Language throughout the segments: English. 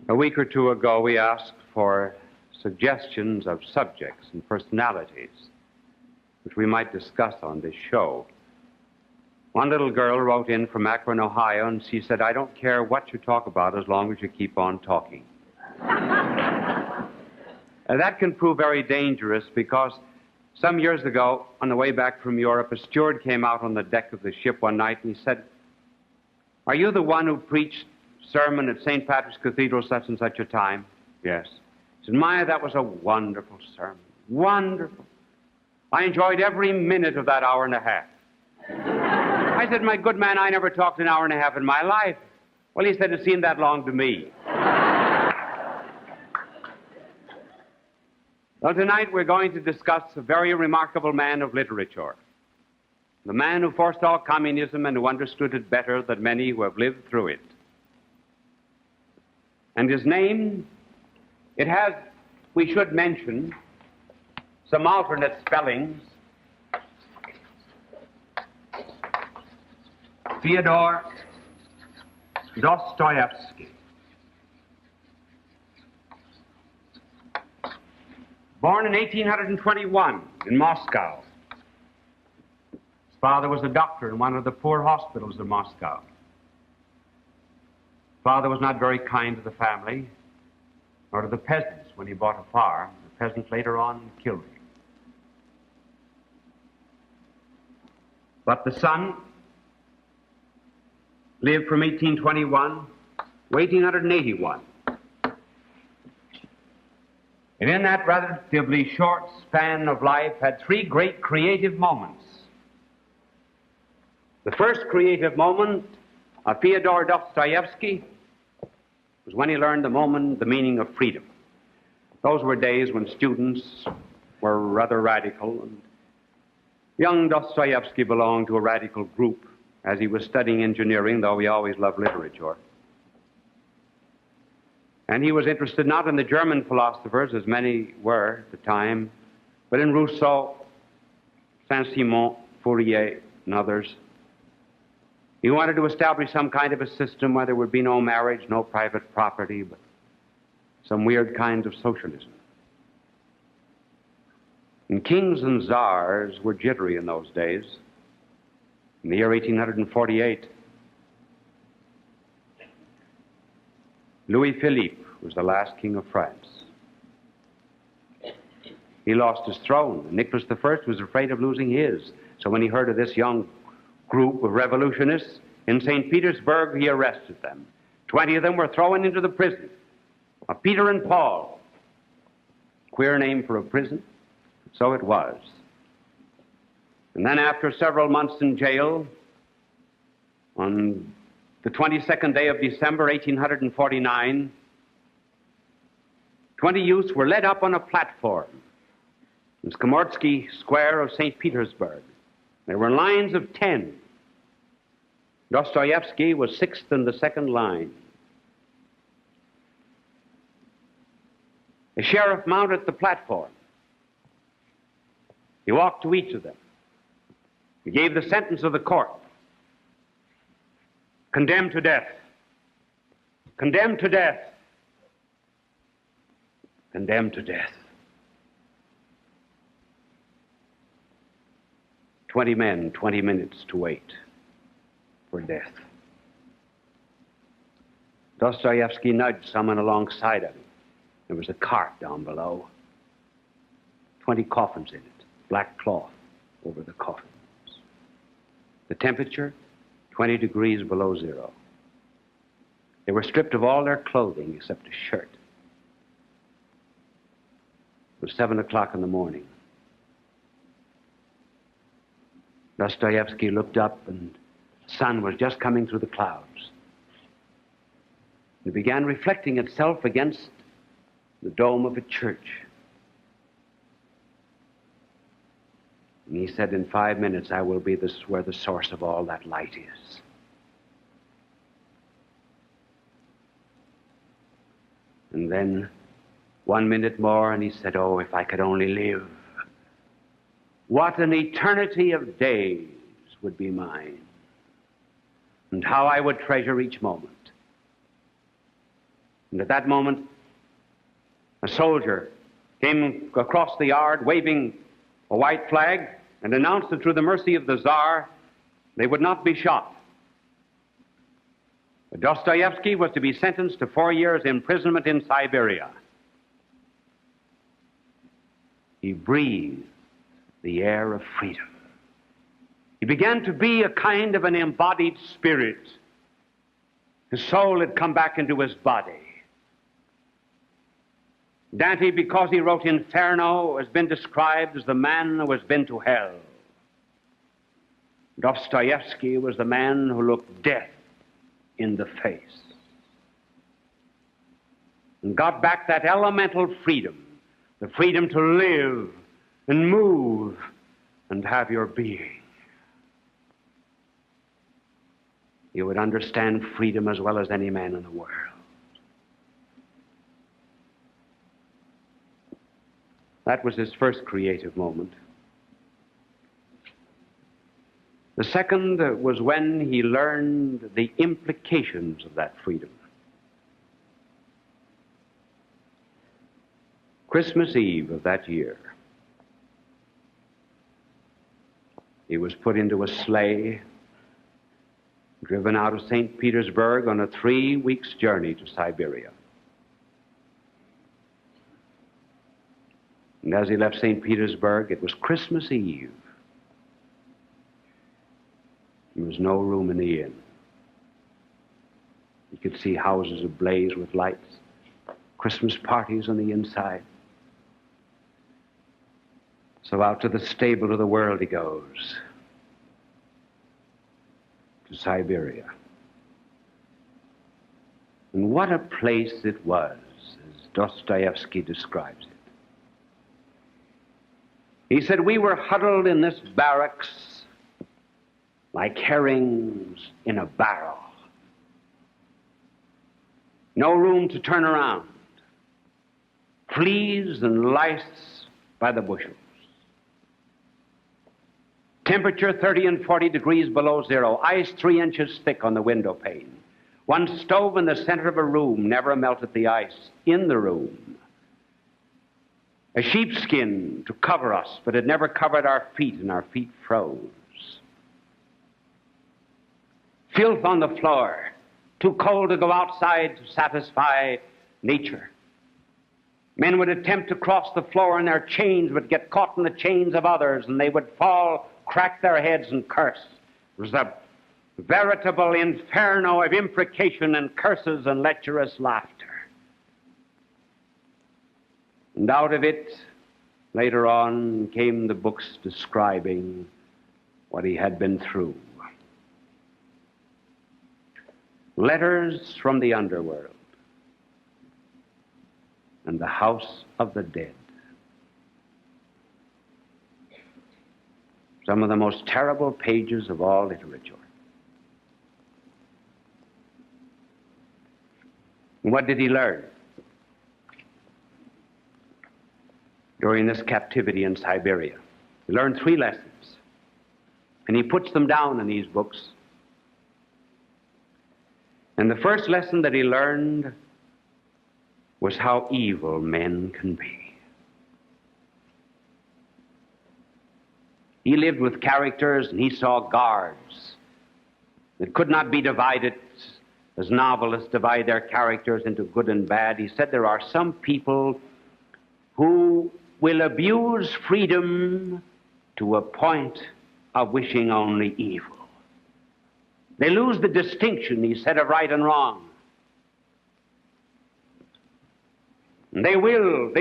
A week or two ago, we asked for suggestions of subjects and personalities which we might discuss on this show. One little girl wrote in from Akron, Ohio, and she said, "I don't care what you talk about as long as you keep on talking." That can prove very dangerous because some years ago, on the way back from Europe, a steward came out on the deck of the ship one night and he said, "Are you the one who preached sermon at St. Patrick's Cathedral such and such a time?" "Yes." He said, "My, that was a wonderful sermon. Wonderful. I enjoyed every minute of that hour and a half." I said, "My good man, I never talked an hour and a half in my life." Well, he said, "It seemed that long to me." Well, tonight we're going to discuss a very remarkable man of literature. The man who forestalled communism and who understood it better than many who have lived through it. And his name, it has, we should mention, some alternate spellings. Fyodor Dostoevsky. Born in 1821 in Moscow. His father was a doctor in one of the poor hospitals of Moscow. His father was not very kind to the family, nor to the peasants when he bought a farm. The peasants later on killed him. But the son lived from 1821 to 1881. And in that relatively short span of life had three great creative moments. The first creative moment of Fyodor Dostoevsky was when he learned the meaning of freedom. Those were days when students were rather radical, and young Dostoevsky belonged to a radical group as he was studying engineering, though he always loved literature. And he was interested not in the German philosophers, as many were at the time, but in Rousseau, Saint-Simon, Fourier, and others. He wanted to establish some kind of a system where there would be no marriage, no private property, but some weird kind of socialism. And kings and czars were jittery in those days. In the year 1848, Louis Philippe was the last king of France. He lost his throne. Nicholas I was afraid of losing his. So when he heard of this young group of revolutionists in St. Petersburg, he arrested them. 20 of them were thrown into the prison of Peter and Paul. Queer name for a prison. So it was. And then after several months in jail, on the 22nd day of December, 1849, 20 youths were led up on a platform in Skomorsky Square of St. Petersburg. There were lines of 10. Dostoevsky was sixth in the second line. The sheriff mounted the platform. He walked to each of them. He gave the sentence of the court. Condemned to death. Condemned to death. Condemned to death. 20 men, 20 minutes to wait for death. Dostoevsky nudged someone alongside of him. There was a cart down below. 20 coffins in it, black cloth over the coffins. The temperature, 20 degrees below zero. They were stripped of all their clothing except a shirt. It was 7 o'clock in the morning. Dostoevsky looked up, and the sun was just coming through the clouds. It began reflecting itself against the dome of a church. And he said, "In 5 minutes, I will be where the source of all that light is." And then 1 minute more, and he said, "Oh, if I could only live. What an eternity of days would be mine, and how I would treasure each moment." And at that moment, a soldier came across the yard waving a white flag and announced that through the mercy of the Tsar, they would not be shot. But Dostoevsky was to be sentenced to 4 years' imprisonment in Siberia. He breathed the air of freedom. He began to be a kind of an embodied spirit. His soul had come back into his body. Dante, because he wrote Inferno, has been described as the man who has been to hell. Dostoevsky was the man who looked death in the face and got back that elemental freedom, the freedom to live and move and have your being. You would understand freedom as well as any man in the world. That was his first creative moment. The second was when he learned the implications of that freedom. Christmas Eve of that year, he was put into a sleigh, driven out of St. Petersburg on a 3 weeks journey to Siberia. And as he left St. Petersburg, it was Christmas Eve. There was no room in the inn. You could see houses ablaze with lights, Christmas parties on the inside. So out to the stable of the world he goes, to Siberia. And what a place it was, as Dostoevsky describes it. He said, we were huddled in this barracks like herrings in a barrel. No room to turn around. Fleas and lice by the bushels. Temperature 30 and 40 degrees below zero. Ice 3 inches thick on the window pane. One stove in the center of a room never melted the ice in the room. A sheepskin to cover us, but it never covered our feet, and our feet froze. Filth on the floor, too cold to go outside to satisfy nature. Men would attempt to cross the floor, and their chains would get caught in the chains of others, and they would fall, crack their heads, and curse. It was a veritable inferno of imprecation and curses and lecherous laughter. And out of it, later on, came the books describing what he had been through. Letters from the underworld and the house of the dead. Some of the most terrible pages of all literature. And what did he learn during this captivity in Siberia? He learned 3 lessons, and he puts them down in these books. And the first lesson that he learned was how evil men can be. He lived with characters, and he saw guards that could not be divided as novelists divide their characters into good and bad. He said there are some people who will abuse freedom to a point of wishing only evil. They lose the distinction, he said, of right and wrong. And they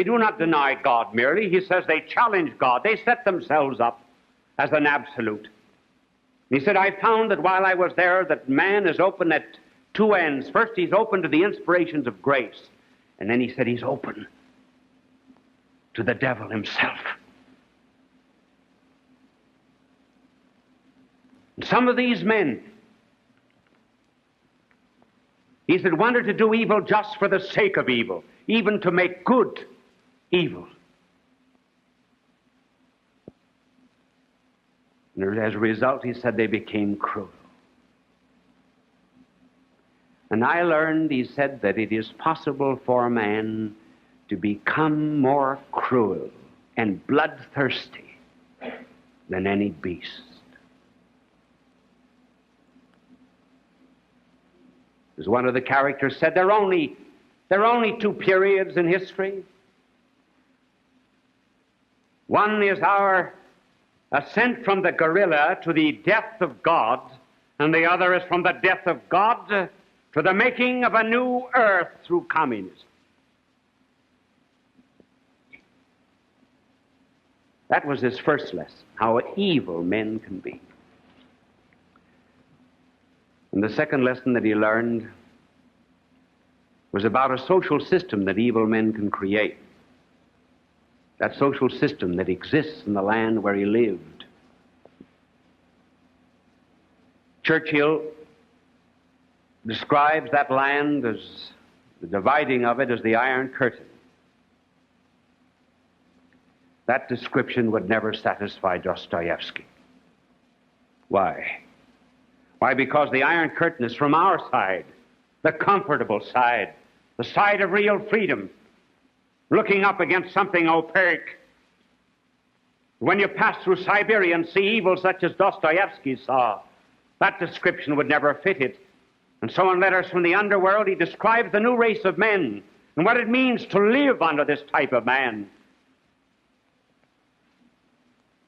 do not deny God merely. He says they challenge God. They set themselves up as an absolute. He said, I found that while I was there, that man is open at 2 ends. First, he's open to the inspirations of grace. And then he said he's open to the devil himself. And some of these men, he said, wanted to do evil just for the sake of evil, even to make good evil. And as a result, he said, they became cruel. And I learned, he said, that it is possible for man to become more cruel and bloodthirsty than any beast. As one of the characters said, there are only two periods in history. One is our ascent from the gorilla to the death of God, and the other is from the death of God to the making of a new earth through communism. That was his first lesson, how evil men can be. And the second lesson that he learned was about a social system that evil men can create. That social system that exists in the land where he lived. Churchill describes that land as the dividing of it as the Iron Curtain. That description would never satisfy Dostoevsky. Why? Why, because the Iron Curtain is from our side, the comfortable side, the side of real freedom, looking up against something opaque. When you pass through Siberia and see evil such as Dostoevsky saw, that description would never fit it. And so in Letters from the Underworld, he describes the new race of men and what it means to live under this type of man.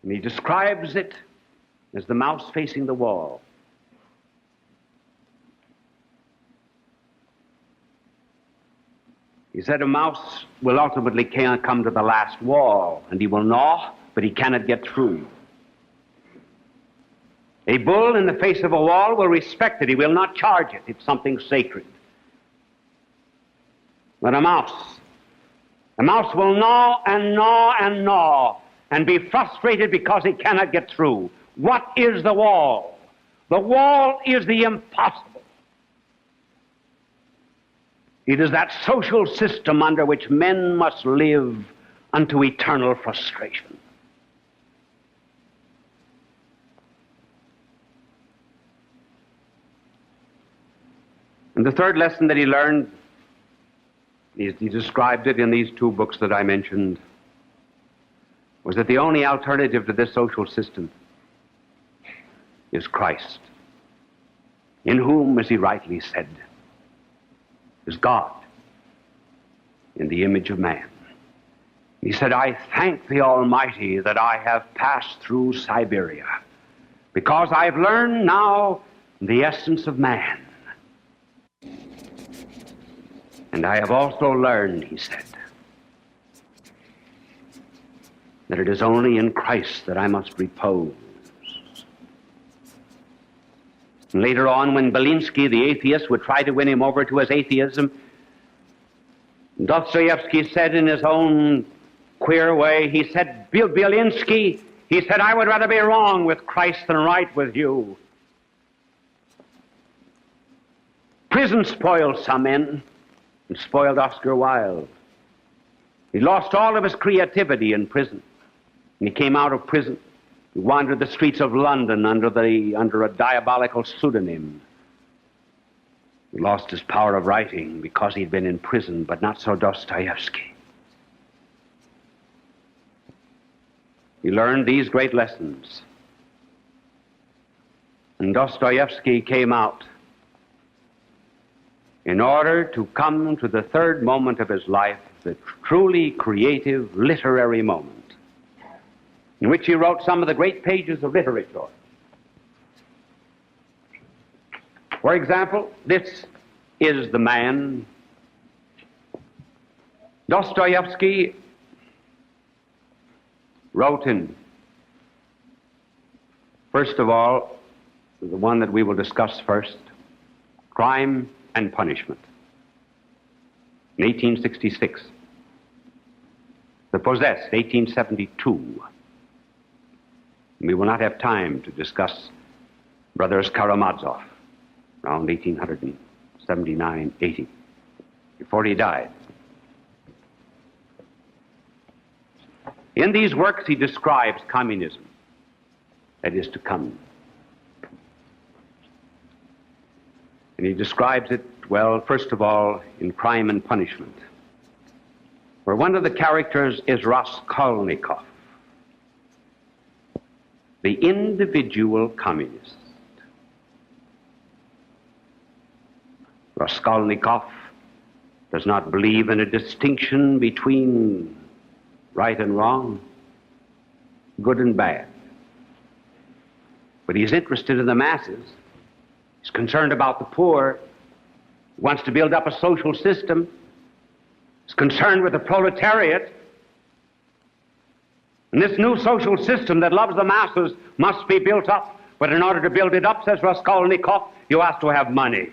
And he describes it as the mouse facing the wall. He said a mouse will ultimately come to the last wall, and he will gnaw, but he cannot get through. A bull in the face of a wall will respect it. He will not charge it. It's something sacred. But a mouse will gnaw and gnaw and gnaw and be frustrated because he cannot get through. What is the wall? The wall is the impossible. It is that social system under which men must live unto eternal frustration. And the third lesson that he learned, he described it in these two books that I mentioned, was that the only alternative to this social system is Christ, in whom, as he rightly said, is God in the image of man. He said, I thank the Almighty that I have passed through Siberia, because I've learned now the essence of man. And I have also learned, he said, that it is only in Christ that I must repose. And later on, when Belinsky, the atheist, would try to win him over to his atheism, Dostoevsky said in his own queer way, he said, Belinsky, he said, I would rather be wrong with Christ than right with you. Prison spoiled some men and spoiled Oscar Wilde. He lost all of his creativity in prison. And he came out of prison. He wandered the streets of London under a diabolical pseudonym. He lost his power of writing because he'd been in prison, but not so Dostoevsky. He learned these great lessons. And Dostoevsky came out in order to come to the third moment of his life, the truly creative literary moment, in which he wrote some of the great pages of literature. For example, this is the man. Dostoevsky wrote in, first of all, the one that we will discuss first, Crime and Punishment, in 1866. The Possessed, 1872. We will not have time to discuss Brothers Karamazov, around 1879-80, before he died. In these works, he describes communism that is to come. And he describes it Well, first of all, in Crime and Punishment, where one of the characters is Raskolnikov, the individual communist. Raskolnikov does not believe in a distinction between right and wrong, good and bad. But he's interested in the masses. He's concerned about the poor. He wants to build up a social system. He's concerned with the proletariat. And this new social system that loves the masses must be built up. But in order to build it up, says Raskolnikov, you have to have money.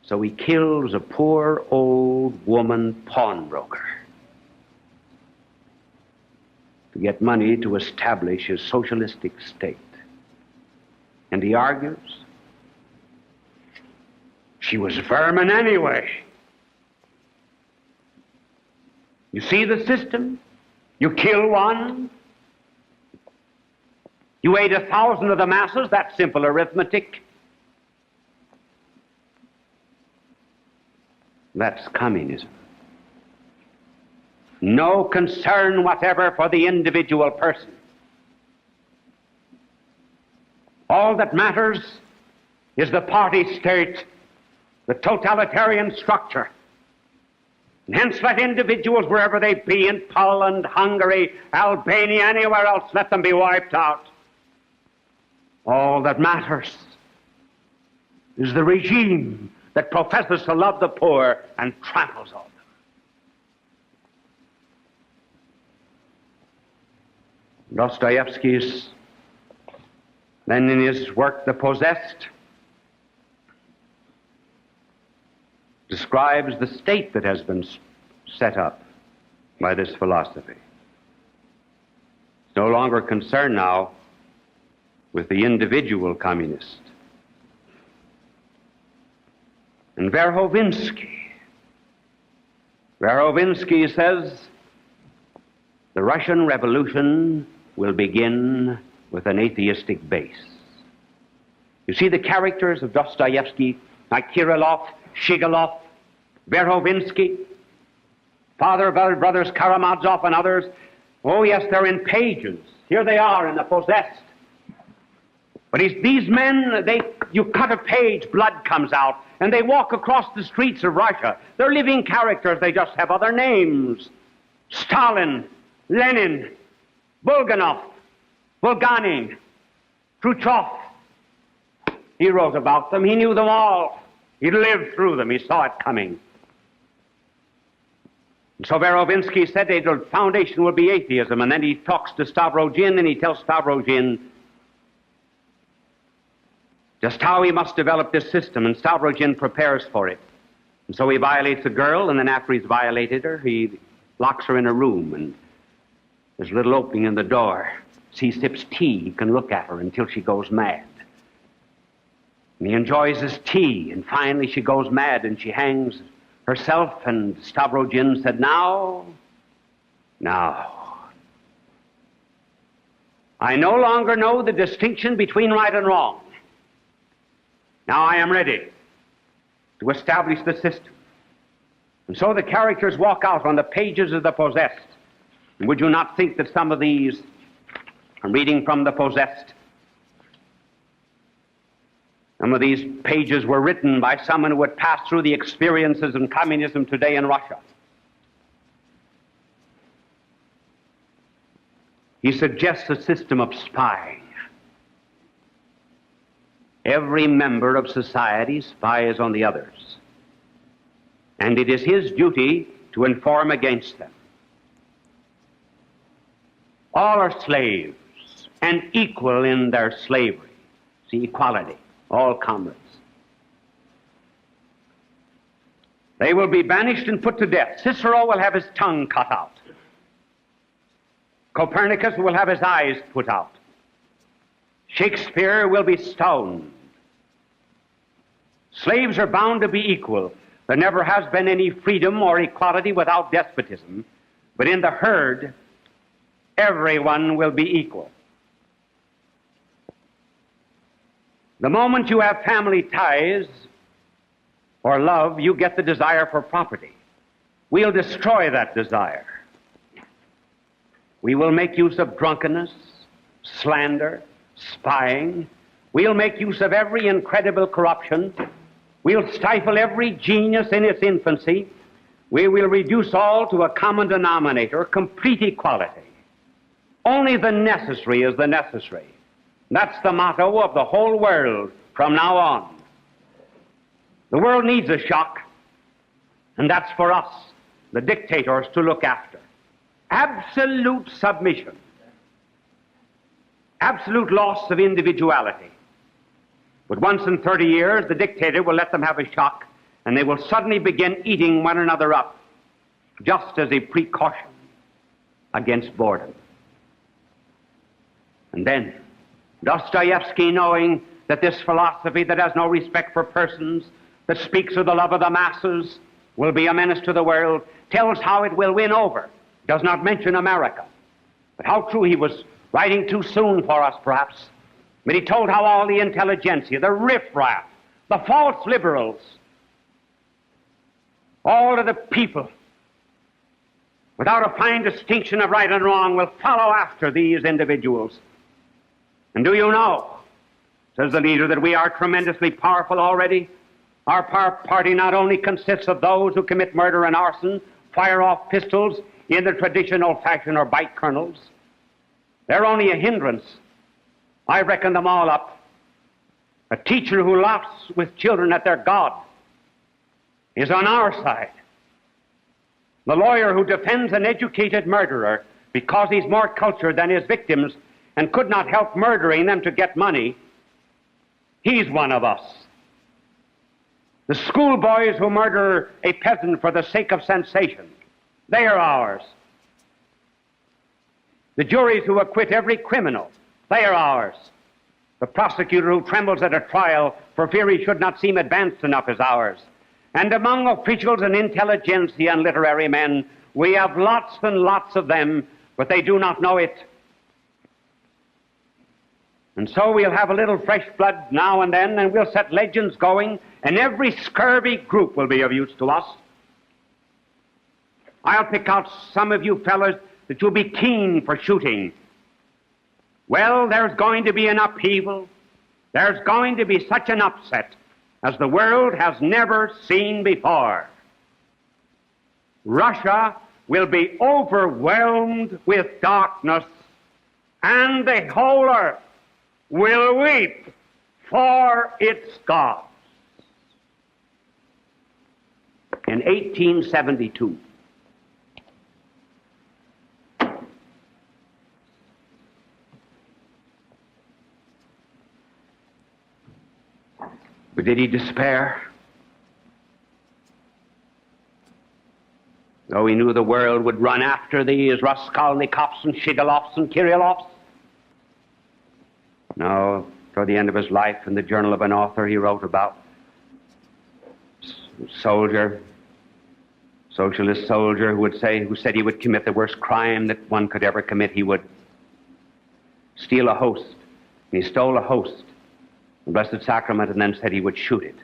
So he kills a poor old woman pawnbroker to get money to establish his socialistic state. And he argues, she was vermin anyway. You see the system? You kill one, you aid 1,000 of the masses, that's simple arithmetic. That's communism. No concern whatever for the individual person. All that matters is the party state, the totalitarian structure. And hence let individuals, wherever they be, in Poland, Hungary, Albania, anywhere else, let them be wiped out. All that matters is the regime that professes to love the poor and tramples on them. Dostoevsky's, then in his work, The Possessed, describes the state that has been set up by this philosophy. It's no longer concerned now with the individual communist. And Verhovinsky says the Russian Revolution will begin with an atheistic base. You see the characters of Dostoevsky, like Kirillov, Shigalov, Verhovinsky, Father Brothers Karamazov and others. Oh yes, they're in pages. Here they are in The Possessed. But these men, you cut a page, blood comes out, and they walk across the streets of Russia. They're living characters, they just have other names. Stalin, Lenin, Bulganov, Bulganin, Khrushchev. He wrote about them, he knew them all. He lived through them, he saw it coming. And so Verhovinsky said the foundation will be atheism, and then he talks to Stavrogin, and he tells Stavrogin just how he must develop this system, and Stavrogin prepares for it. And so he violates a girl, and then after he's violated her, he locks her in a room, and there's a little opening in the door. As he sips tea, he can look at her until she goes mad. And he enjoys his tea, and finally she goes mad, and she hangs herself, and Stavrogin said, Now, I no longer know the distinction between right and wrong. Now I am ready to establish the system. And so the characters walk out on the pages of The Possessed. And would you not think that some of these, I'm reading from The Possessed, some of these pages were written by someone who had passed through the experiences of communism today in Russia. He suggests a system of spying. Every member of society spies on the others, and it is his duty to inform against them. All are slaves and equal in their slavery. See, equality, all comrades. They will be banished and put to death. Cicero will have his tongue cut out. Copernicus will have his eyes put out. Shakespeare will be stoned. Slaves are bound to be equal. There never has been any freedom or equality without despotism, but in the herd, everyone will be equal. The moment you have family ties or love, you get the desire for property. We'll destroy that desire. We will make use of drunkenness, slander, spying. We'll make use of every incredible corruption. We'll stifle every genius in its infancy. We will reduce all to a common denominator, complete equality. Only the necessary is the necessary. That's the motto of the whole world from now on. The world needs a shock, and that's for us, the dictators, to look after. Absolute submission. Absolute loss of individuality. But once in 30 years, the dictator will let them have a shock, and they will suddenly begin eating one another up, just as a precaution against boredom. And then, Dostoevsky, knowing that this philosophy that has no respect for persons, that speaks of the love of the masses, will be a menace to the world, tells how it will win over. Does not mention America. But how true he was, writing too soon for us, perhaps. But he told how all the intelligentsia, the riffraff, the false liberals, all of the people, without a fine distinction of right and wrong, will follow after these individuals. And do you know, says the leader, that we are tremendously powerful already? Our party not only consists of those who commit murder and arson, fire off pistols in the traditional fashion, or bite colonels. They're only a hindrance. I reckon them all up. A teacher who laughs with children at their God is on our side. The lawyer who defends an educated murderer because he's more cultured than his victims and could not help murdering them to get money, he's one of us. The schoolboys who murder a peasant for the sake of sensation, they are ours. The juries who acquit every criminal, they are ours. The prosecutor who trembles at a trial for fear he should not seem advanced enough is ours. And among officials and intelligentsia and literary men, we have lots and lots of them, but they do not know it. And so we'll have a little fresh blood now and then, and we'll set legends going, and every scurvy group will be of use to us. I'll pick out some of you fellows that you'll be keen for shooting. Well, there's going to be an upheaval. There's going to be such an upset as the world has never seen before. Russia will be overwhelmed with darkness, and the whole earth will weep for its gods. In 1872, but did he despair? Though he knew the world would run after these Raskolnikovs and Shigalovs and Kirillovs? No, toward the end of his life, in the Journal of an Author, he wrote about a soldier, socialist soldier, who said he would commit the worst crime that one could ever commit. He would steal a host. And he stole a host, the Blessed Sacrament, and then said he would shoot it.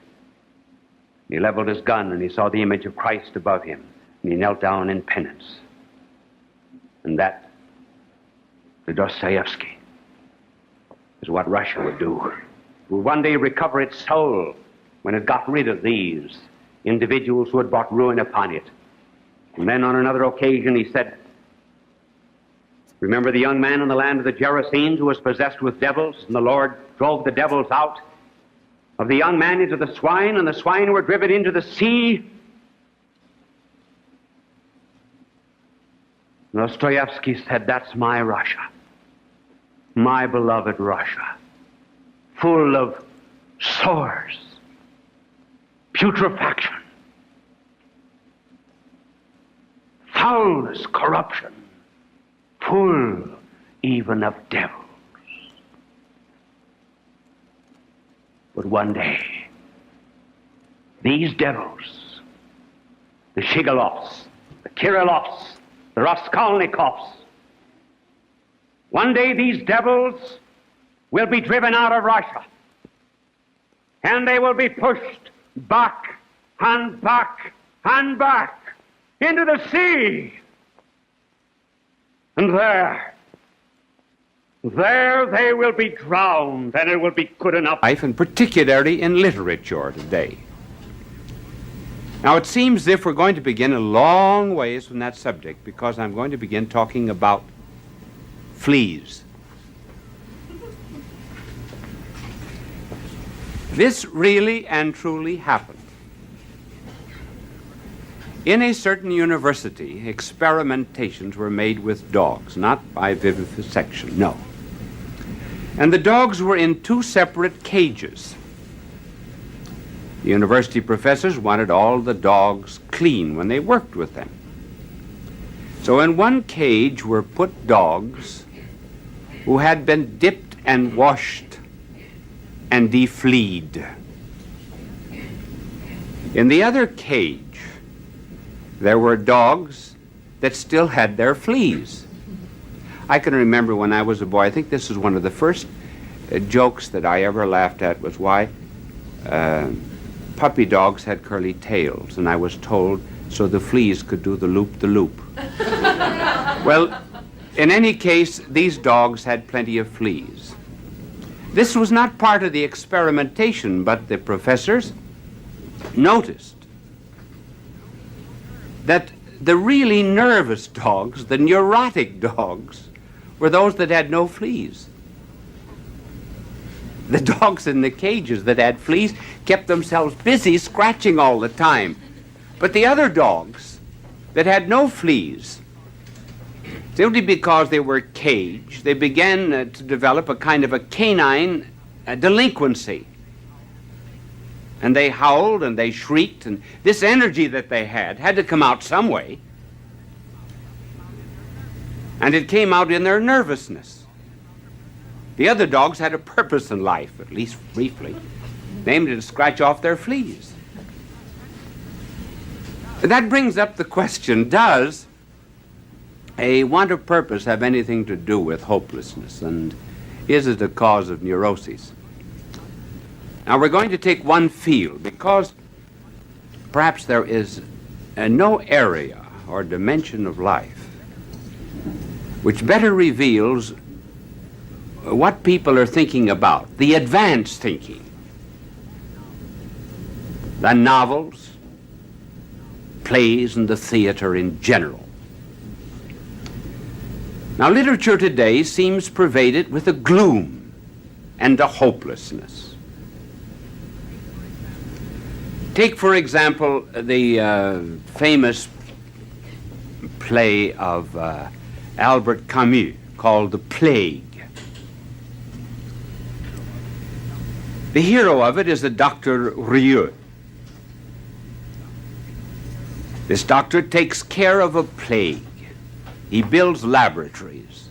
He leveled his gun, and he saw the image of Christ above him, and he knelt down in penance. And that, to Dostoevsky, is what Russia would do. It would one day recover its soul when it got rid of these individuals who had brought ruin upon it. And then on another occasion he said, remember the young man in the land of the Gerasenes who was possessed with devils, and the Lord drove the devils out of the young man into the swine, and the swine were driven into the sea? Dostoevsky said, that's my Russia. My beloved Russia, full of sores, putrefaction, foulness, corruption, full even of devils. But one day, these devils, the Shigalovs, the Kirillovs, the Raskolnikovs, one day these devils will be driven out of Russia. and they will be pushed back and back and back into the sea. And there they will be drowned, and it will be good enough. Life, and particularly in literature today. Now, it seems as if we're going to begin a long ways from that subject, because I'm going to begin talking about fleas. This really and truly happened. In a certain university, experimentations were made with dogs, not by vivisection, no. And the dogs were in two separate cages. The university professors wanted all the dogs clean when they worked with them. So in one cage were put dogs who had been dipped and washed and defleed. In the other cage, there were dogs that still had their fleas. I can remember when I was a boy, I think this was one of the first jokes that I ever laughed at, was why puppy dogs had curly tails, and I was told so the fleas could do the loop-the-loop. Well, in any case, these dogs had plenty of fleas. This was not part of the experimentation, but the professors noticed that the really nervous dogs, the neurotic dogs, were those that had no fleas. The dogs in the cages that had fleas kept themselves busy scratching all the time. But the other dogs that had no fleas, simply because they were caged, they began to develop a kind of a canine delinquency. And they howled and they shrieked, and this energy that they had to come out some way. And it came out in their nervousness. The other dogs had a purpose in life, at least briefly, namely to scratch off their fleas. That brings up the question, does a want of purpose have anything to do with hopelessness, and is it a cause of neuroses? Now, we're going to take one field, because perhaps there is no area or dimension of life which better reveals what people are thinking about, the advanced thinking, than novels, plays, and the theater in general. Now, literature today seems pervaded with a gloom and a hopelessness. Take, for example, the famous play of Albert Camus called The Plague. The hero of it is a Dr. Rieux. This doctor takes care of a plague. He builds laboratories.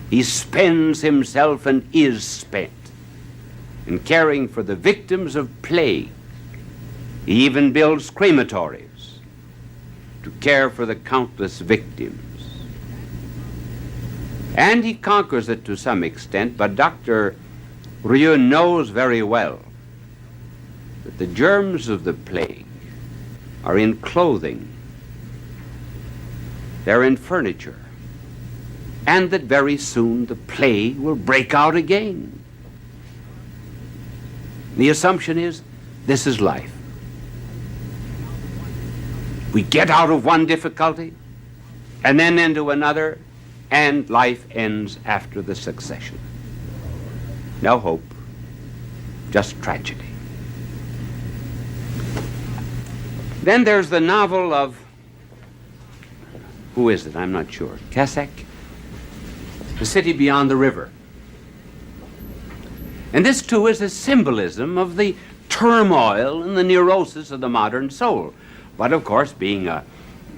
He spends himself and is spent in caring for the victims of plague. He even builds crematories to care for the countless victims. And he conquers it to some extent, but Dr. Rieux knows very well that the germs of the plague are in clothing, they're in furniture, and that very soon the plague will break out again. The assumption is, this is life. We get out of one difficulty, and then into another, and life ends after the succession. No hope, just tragedy. Then there's the novel of, who is it? I'm not sure. Cassec? The City Beyond the River. And this, too, is a symbolism of the turmoil and the neurosis of the modern soul. But, of course, being a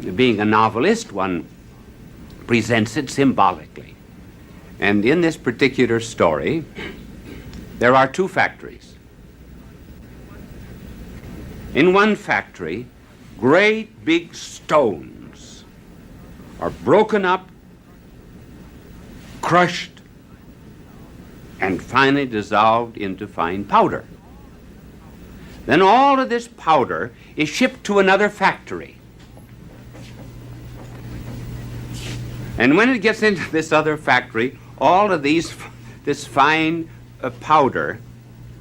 novelist, one presents it symbolically. And in this particular story, there are two factories. In one factory, great big stones are broken up, crushed, and finally dissolved into fine powder. Then all of this powder is shipped to another factory. And when it gets into this other factory, all of this fine powder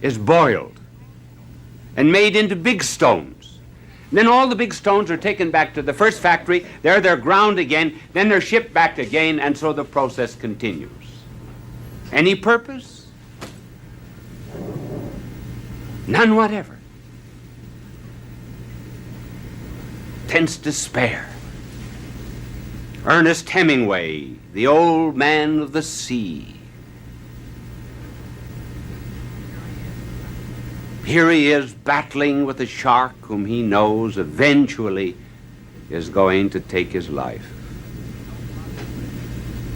is boiled and made into big stones. Then all the big stones are taken back to the first factory. There they're ground again. Then they're shipped back again, and so the process continues. Any purpose? None whatever. Tense despair. Ernest Hemingway, the old man of the sea. Here he is battling with a shark whom he knows eventually is going to take his life.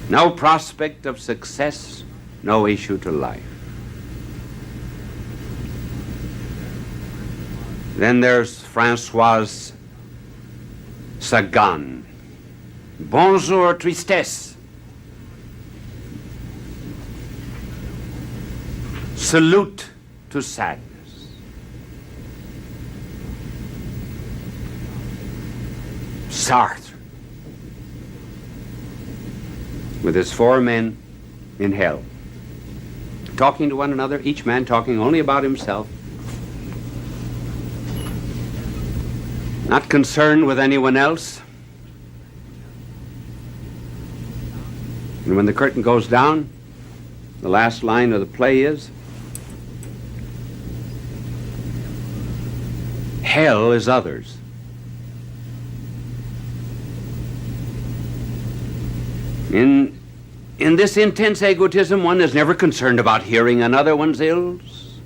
No prospect of success, no issue to life. Then there's Françoise Sagan. Bonjour, tristesse. Salute to sadness. Sartre, with his 4 men in hell, talking to one another, each man talking only about himself, not concerned with anyone else. And when the curtain goes down, the last line of the play is, hell is others. In this intense egotism, one is never concerned about hearing another one's ills.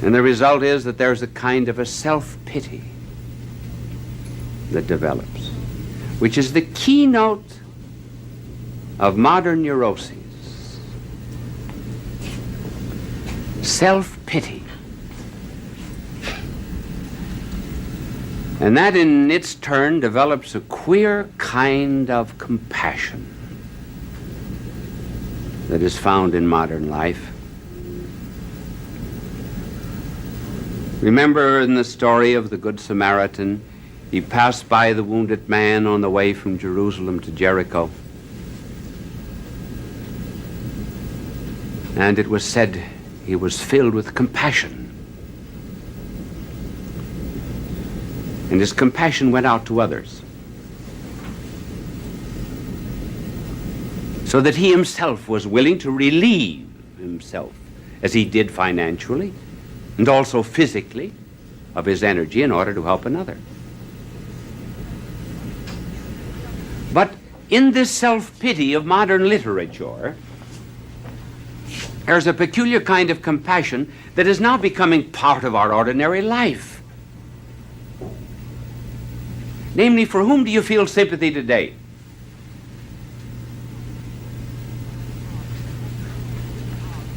And the result is that there's a kind of a self-pity that develops, which is the keynote of modern neuroses. Self-pity. And that in its turn develops a queer kind of compassion that is found in modern life. Remember in the story of the Good Samaritan, he passed by the wounded man on the way from Jerusalem to Jericho. And it was said he was filled with compassion. And his compassion went out to others, so that he himself was willing to relieve himself, as he did financially and also physically, of his energy in order to help another. But in this self-pity of modern literature, there's a peculiar kind of compassion that is now becoming part of our ordinary life. Namely, for whom do you feel sympathy today?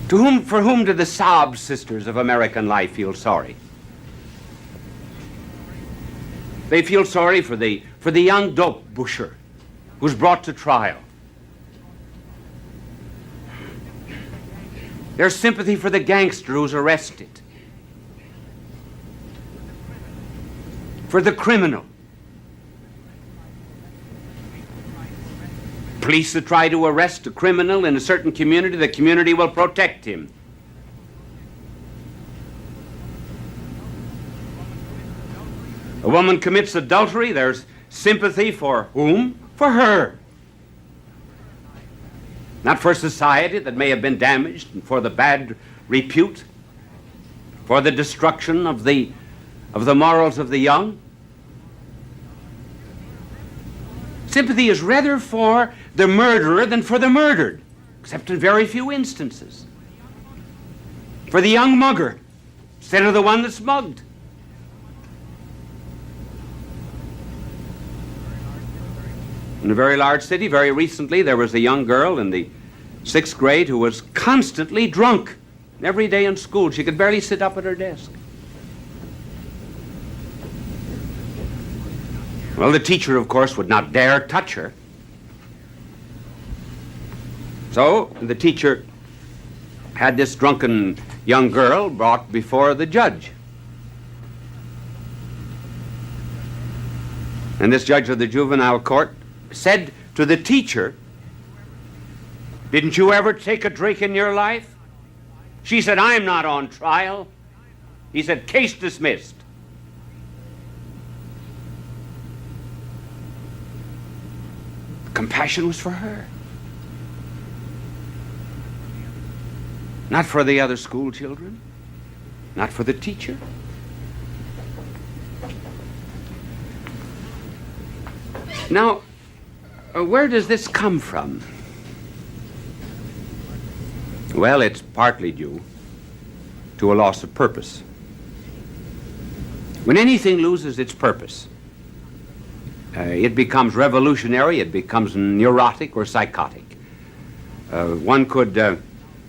For whom do the sob sisters of American life feel sorry? They feel sorry for the young dope busher who's brought to trial. There's sympathy for the gangster who's arrested, for the criminal. Police that try to arrest a criminal in a certain community, the community will protect him. A woman commits adultery, there's sympathy for whom? For her. Not for society that may have been damaged, and for the bad repute, for the destruction of the morals of the young. Sympathy is rather for the murderer than for the murdered, except in very few instances. For the young mugger instead of the one that's mugged. In a very large city, very recently, there was a young girl in the 6th grade who was constantly drunk. Every day in school, she could barely sit up at her desk. Well, the teacher, of course, would not dare touch her. So the teacher had this drunken young girl brought before the judge. And this judge of the juvenile court said to the teacher, "Didn't you ever take a drink in your life?" She said, "I'm not on trial." He said, "Case dismissed." Compassion was for her, not for the other school children, not for the teacher. Now, where does this come from? Well, it's partly due to a loss of purpose. When anything loses its purpose, it becomes revolutionary, it becomes neurotic or psychotic. One could,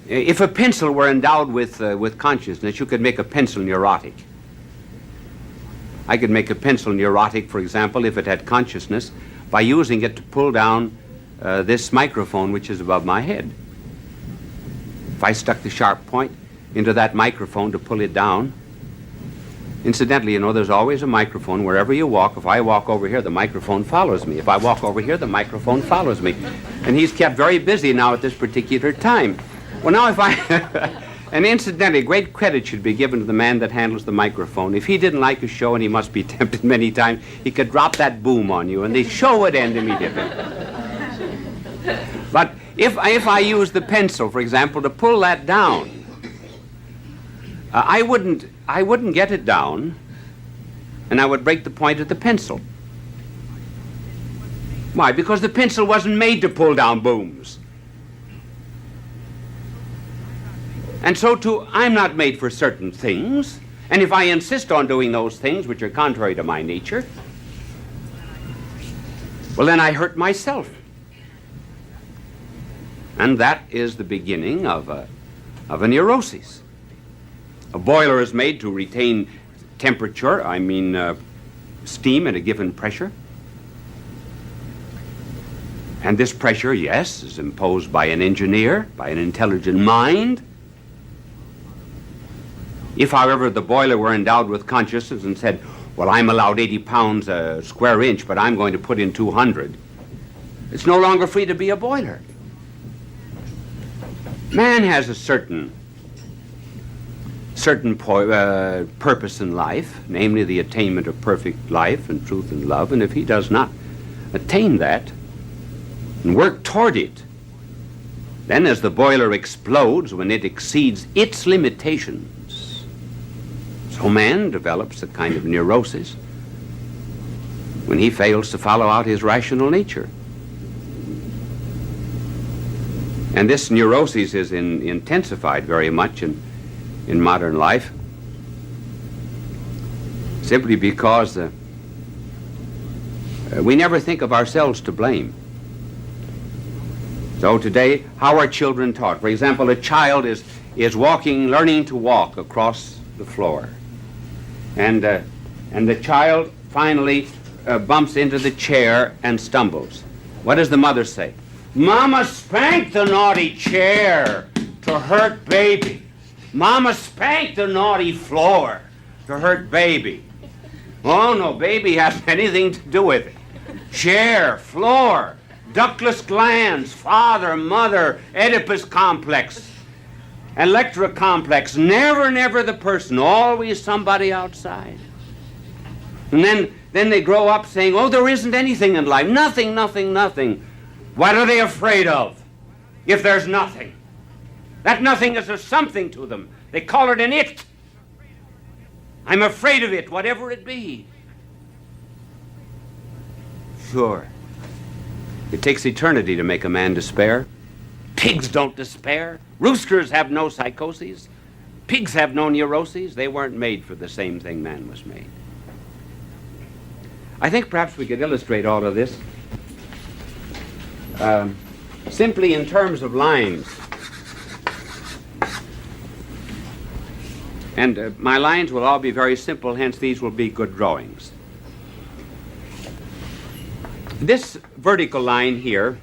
if a pencil were endowed with consciousness, you could make a pencil neurotic. I could make a pencil neurotic, for example, if it had consciousness, by using it to pull down this microphone which is above my head. If I stuck the sharp point into that microphone to pull it down, incidentally, you know, there's always a microphone wherever you walk. If I walk over here, the microphone follows me. If I walk over here, the microphone follows me. And he's kept very busy now at this particular time. Well, now if I... And incidentally, great credit should be given to the man that handles the microphone. If he didn't like a show, and he must be tempted many times, he could drop that boom on you, and the show would end immediately. But if I use the pencil, for example, to pull that down, I wouldn't get it down, and I would break the point of the pencil. Why? Because the pencil wasn't made to pull down booms. And so too, I'm not made for certain things, and if I insist on doing those things which are contrary to my nature, well, then I hurt myself. And that is the beginning of a neurosis. A boiler is made to retain temperature, steam at a given pressure. And this pressure, yes, is imposed by an engineer, by an intelligent mind. If, however, the boiler were endowed with consciousness and said, well, I'm allowed 80 pounds a square inch, but I'm going to put in 200, it's no longer free to be a boiler. Man has a certain purpose in life, namely the attainment of perfect life and truth and love, and if he does not attain that and work toward it, then as the boiler explodes when it exceeds its limitations, so man develops a kind of neurosis when he fails to follow out his rational nature. And this neurosis is intensified very much in modern life, simply because we never think of ourselves to blame. So today, how are children taught? For example, a child is walking, learning to walk across the floor. And the child finally bumps into the chair and stumbles. What does the mother say? Mama spanked the naughty chair to hurt baby. Mama spanked the naughty floor to hurt baby. Oh no, baby has anything to do with it. Chair, floor, ductless glands, father, mother, Oedipus complex, Electra complex, never the person, always somebody outside. And then they grow up saying, oh, there isn't anything in life, nothing. What are they afraid of if there's nothing? That nothing is a something to them. They call it an it. I'm afraid of it, whatever it be. Sure. It takes eternity to make a man despair. Pigs don't despair. Roosters have no psychoses. Pigs have no neuroses. They weren't made for the same thing man was made. I think perhaps we could illustrate all of this simply in terms of lines. And my lines will all be very simple, hence these will be good drawings. This vertical line here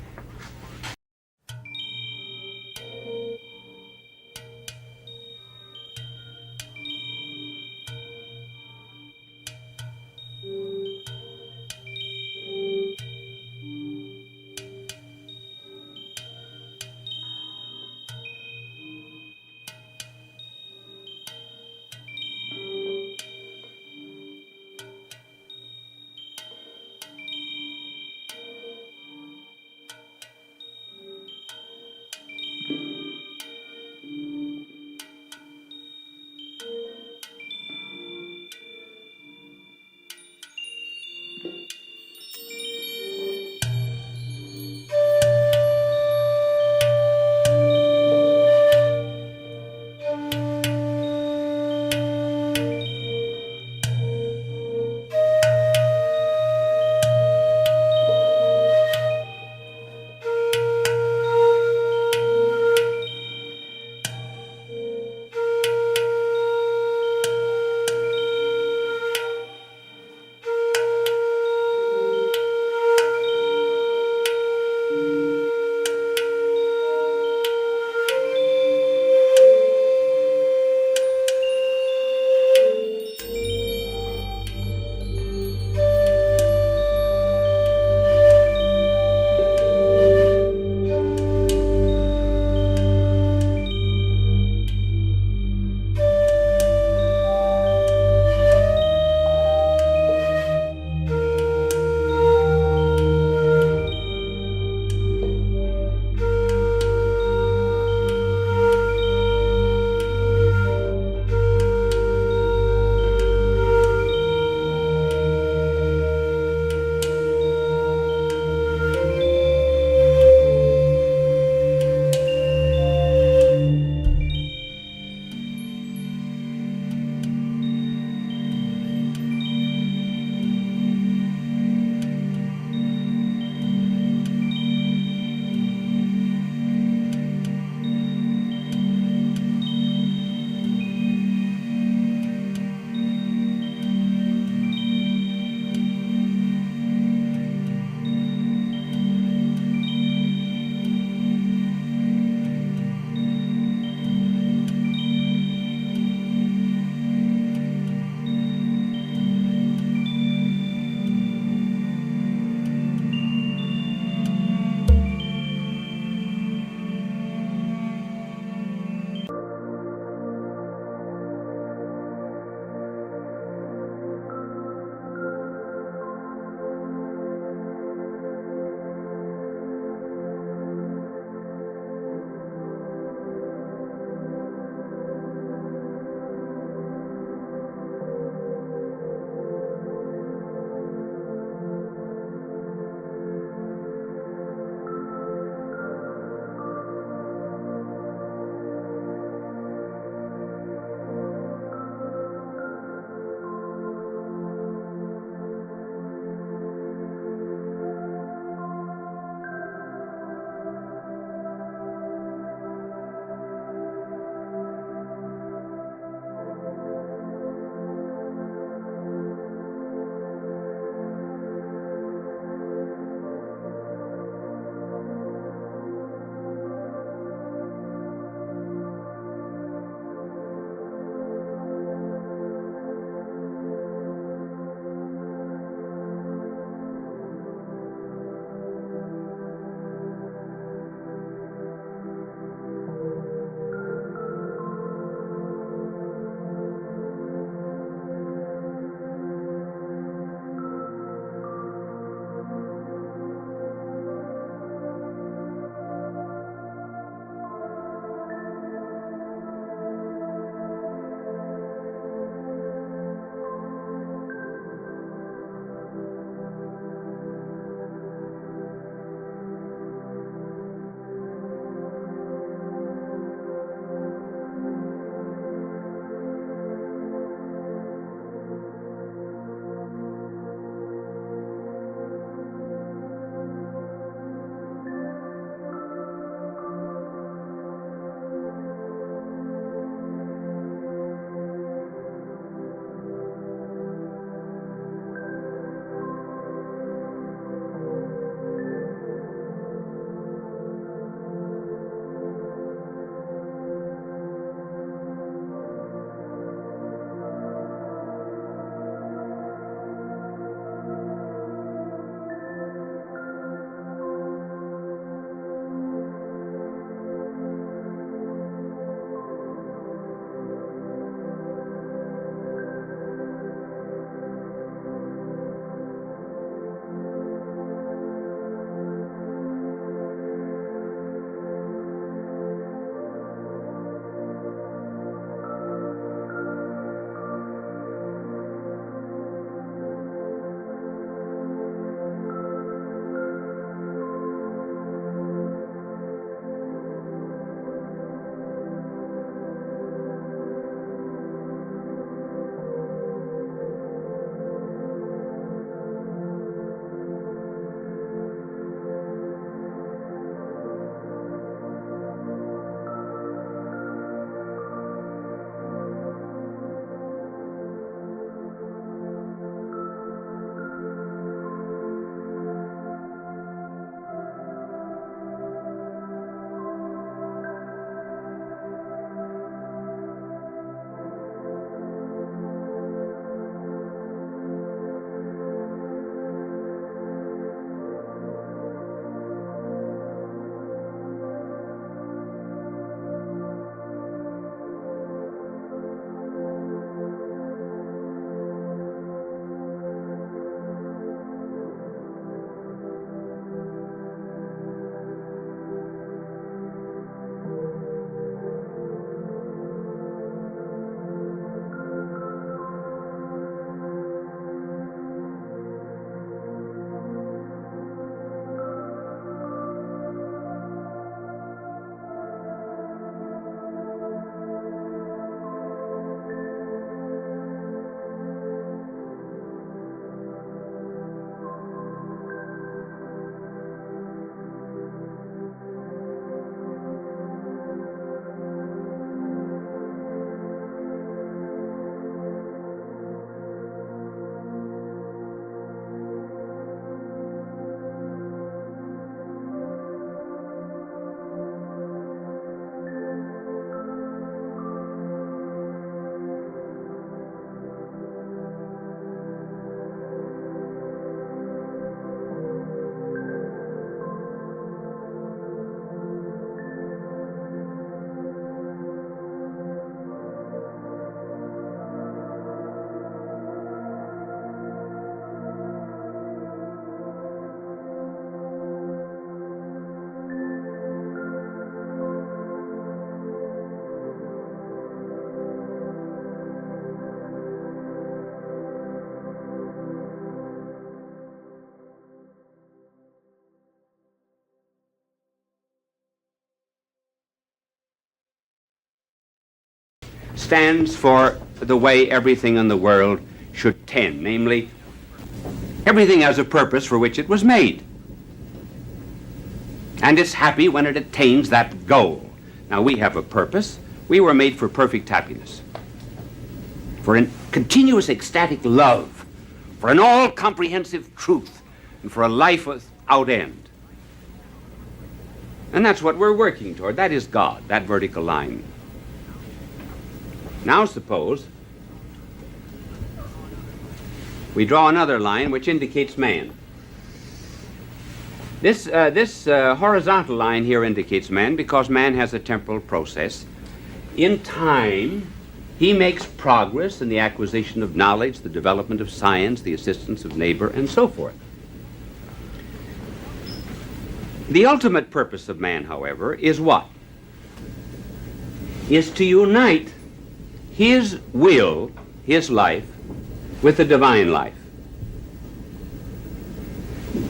stands for the way everything in the world should tend, namely, everything has a purpose for which it was made. And it's happy when it attains that goal. Now, we have a purpose. We were made for perfect happiness, for a continuous ecstatic love, for an all-comprehensive truth, and for a life without end. And that's what we're working toward. That is God, that vertical line. Now suppose we draw another line which indicates man. This horizontal line here indicates man because man has a temporal process. In time, he makes progress in the acquisition of knowledge, the development of science, the assistance of neighbor, and so forth. The ultimate purpose of man, however, is what? Is to unite his will, his life, with the divine life.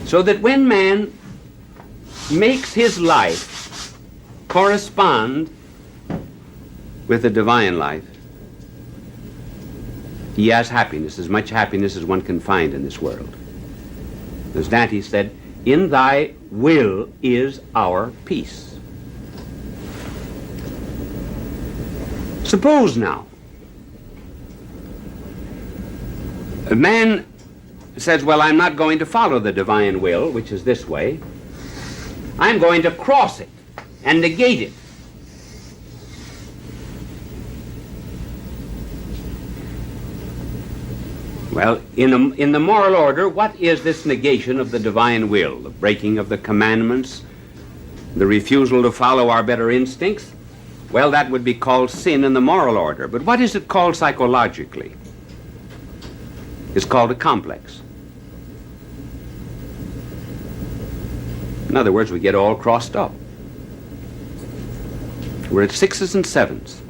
So that when man makes his life correspond with the divine life, he has happiness, as much happiness as one can find in this world. As Dante said, "In thy will is our peace." Suppose now, a man says, well, I'm not going to follow the divine will, which is this way. I'm going to cross it and negate it. Well, in the moral order, what is this negation of the divine will? The breaking of the commandments, the refusal to follow our better instincts? Well, that would be called sin in the moral order. But what is it called psychologically? It's called a complex. In other words, we get all crossed up. We're at 6s and 7s.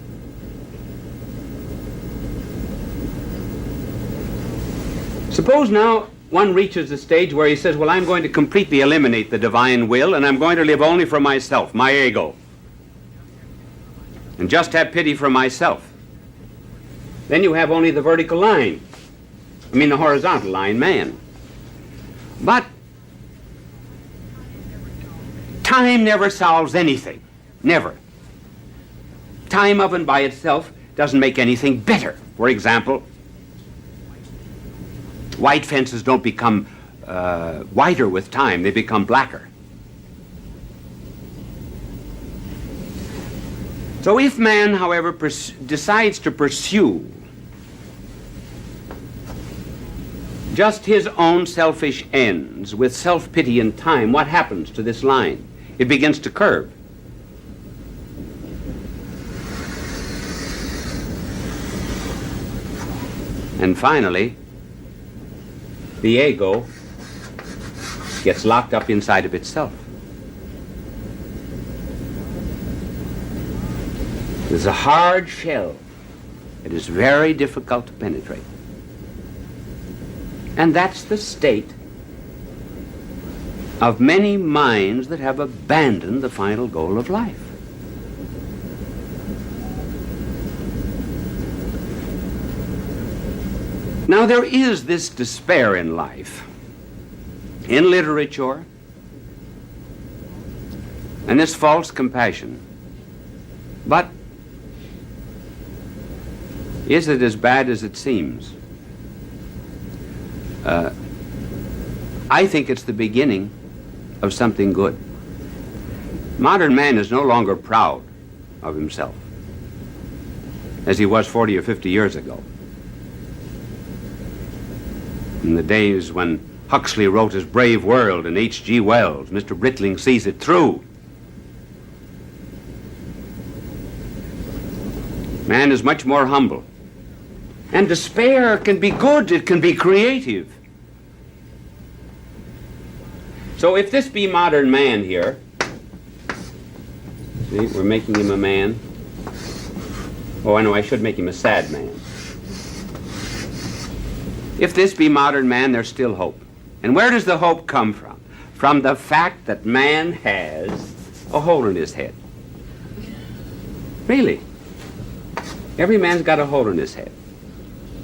Suppose now one reaches a stage where he says, well, I'm going to completely eliminate the divine will and I'm going to live only for myself, my ego, and just have pity for myself. Then you have only the vertical line. The horizontal line, man. But time never solves anything. Never. Time of and by itself doesn't make anything better. For example, white fences don't become whiter with time, they become blacker. So if man, however, decides to pursue just his own selfish ends with self-pity in time, what happens to this line? It begins to curve. And finally, the ego gets locked up inside of itself. There's a hard shell. It is very difficult to penetrate. And that's the state of many minds that have abandoned the final goal of life. Now, there is this despair in life, in literature, and this false compassion. But is it as bad as it seems? I think it's the beginning of something good. Modern man is no longer proud of himself as he was 40 or 50 years ago. In the days when Huxley wrote his Brave World and H.G. Wells, Mr. Britling sees it through. Man is much more humble. And despair can be good, it can be creative. So if this be modern man here, see, we're making him a man. Oh, I know, I should make him a sad man. If this be modern man, there's still hope. And where does the hope come from? From the fact that man has a hole in his head. Really. Every man's got a hole in his head.